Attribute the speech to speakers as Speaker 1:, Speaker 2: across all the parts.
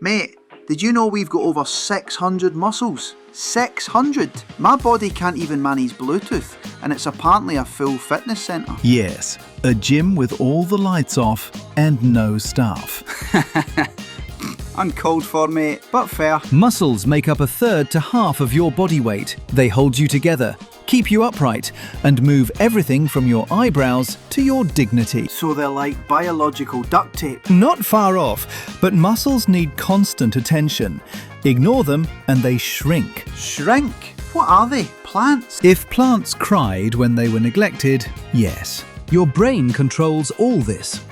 Speaker 1: Mate, did you know we've got over 600 muscles? 600! My body can't even manage Bluetooth, and it's apparently a full fitness centre.
Speaker 2: Yes, a gym with all the lights off and no staff.
Speaker 1: Uncalled for, mate, but fair.
Speaker 2: Muscles make up a third to half of your body weight. They hold you together, keep you upright, and move everything from your eyebrows to your dignity.
Speaker 1: So they're like biological duct tape.
Speaker 2: Not far off, but muscles need constant attention. Ignore them and they shrink.
Speaker 1: Shrink? What are they? Plants?
Speaker 2: If plants cried when they were neglected, yes. Your brain controls all this.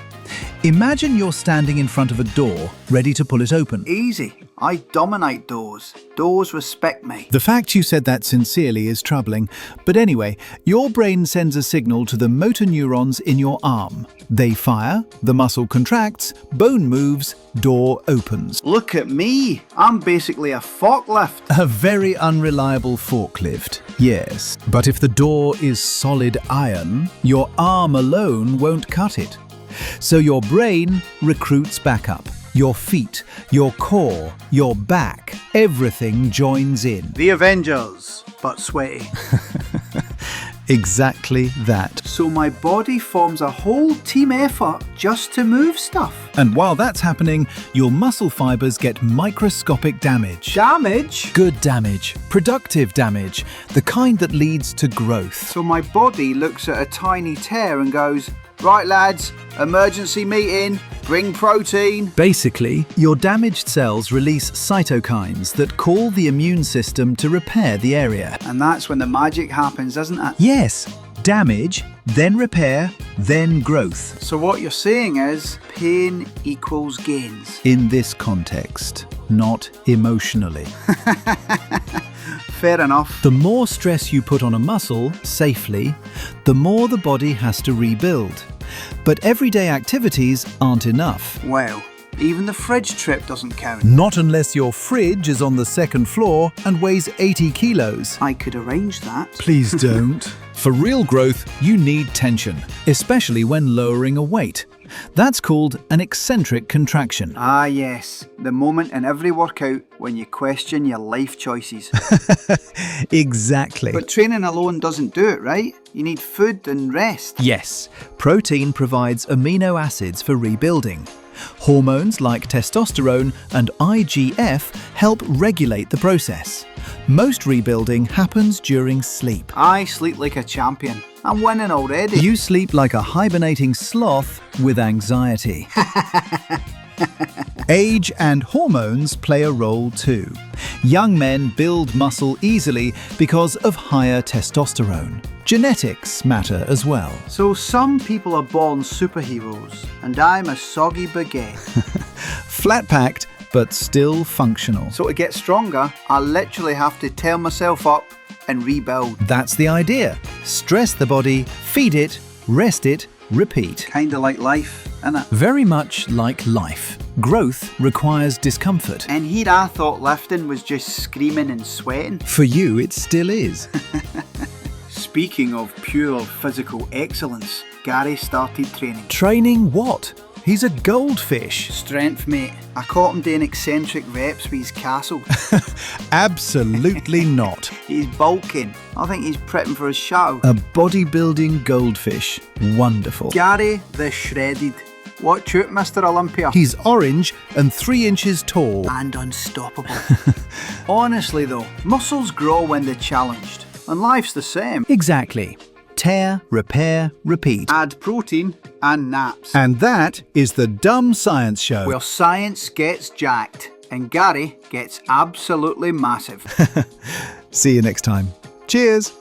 Speaker 2: Imagine you're standing in front of a door, ready to pull it open.
Speaker 1: Easy. I dominate doors. Doors respect me.
Speaker 2: The fact you said that sincerely is troubling, but anyway, your brain sends a signal to the motor neurons in your arm. They fire, the muscle contracts, bone moves, door opens.
Speaker 1: Look at me. I'm basically a forklift.
Speaker 2: A very unreliable forklift, yes. But if the door is solid iron, your arm alone won't cut it. So your brain recruits backup. Your feet, your core, your back, everything joins in.
Speaker 1: The Avengers, but sweaty.
Speaker 2: Exactly that.
Speaker 1: So my body forms a whole team effort just to move stuff.
Speaker 2: And while that's happening, your muscle fibers get microscopic damage.
Speaker 1: Damage?
Speaker 2: Good damage, productive damage, the kind that leads to growth.
Speaker 1: So my body looks at a tiny tear and goes, right lads, emergency meeting, bring protein.
Speaker 2: Basically, your damaged cells release cytokines that call the immune system to repair the area.
Speaker 1: And that's when the magic happens, isn't it?
Speaker 2: Yes, damage, then repair, then growth.
Speaker 1: So what you're saying is pain equals gains.
Speaker 2: In this context, not emotionally.
Speaker 1: Fair enough.
Speaker 2: The more stress you put on a muscle, safely, the more the body has to rebuild. But everyday activities aren't enough.
Speaker 1: Well, even the fridge trip doesn't count.
Speaker 2: Not unless your fridge is on the second floor and weighs 80 kilos.
Speaker 1: I could arrange that.
Speaker 2: Please don't. For real growth, you need tension, especially when lowering a weight. That's called an eccentric contraction.
Speaker 1: Ah yes, the moment in every workout when you question your life choices.
Speaker 2: Exactly.
Speaker 1: But training alone doesn't do it, right? You need food and rest.
Speaker 2: Yes, protein provides amino acids for rebuilding. Hormones like testosterone and IGF help regulate the process. Most rebuilding happens during sleep.
Speaker 1: I sleep like a champion. I'm winning already.
Speaker 2: You sleep like a hibernating sloth with anxiety. Age and hormones play a role too. Young men build muscle easily because of higher testosterone. Genetics matter as well.
Speaker 1: So some people are born superheroes, and I'm a soggy baguette.
Speaker 2: Flat-packed, but still functional.
Speaker 1: So to get stronger, I literally have to tear myself up and rebuild.
Speaker 2: That's the idea. Stress the body, feed it, rest it, repeat.
Speaker 1: Kinda like life, innit?
Speaker 2: Very much like life. Growth requires discomfort.
Speaker 1: And here I thought lifting was just screaming and sweating.
Speaker 2: For you, it still is.
Speaker 1: Speaking of pure physical excellence, Gary started training.
Speaker 2: Training what? He's a goldfish.
Speaker 1: Strength, mate. I caught him doing eccentric reps with his castle.
Speaker 2: Absolutely not.
Speaker 1: He's bulking. I think he's prepping for a show.
Speaker 2: A bodybuilding goldfish. Wonderful.
Speaker 1: Gary the Shredded. Watch out, Mr. Olympia.
Speaker 2: He's orange and 3 inches tall.
Speaker 1: And unstoppable. Honestly though, muscles grow when they're challenged. And life's the same.
Speaker 2: Exactly. Tear, repair, repeat.
Speaker 1: Add protein and naps.
Speaker 2: And that is the Dumb Science Show.
Speaker 1: Where science gets jacked and Gary gets absolutely massive.
Speaker 2: See you next time. Cheers.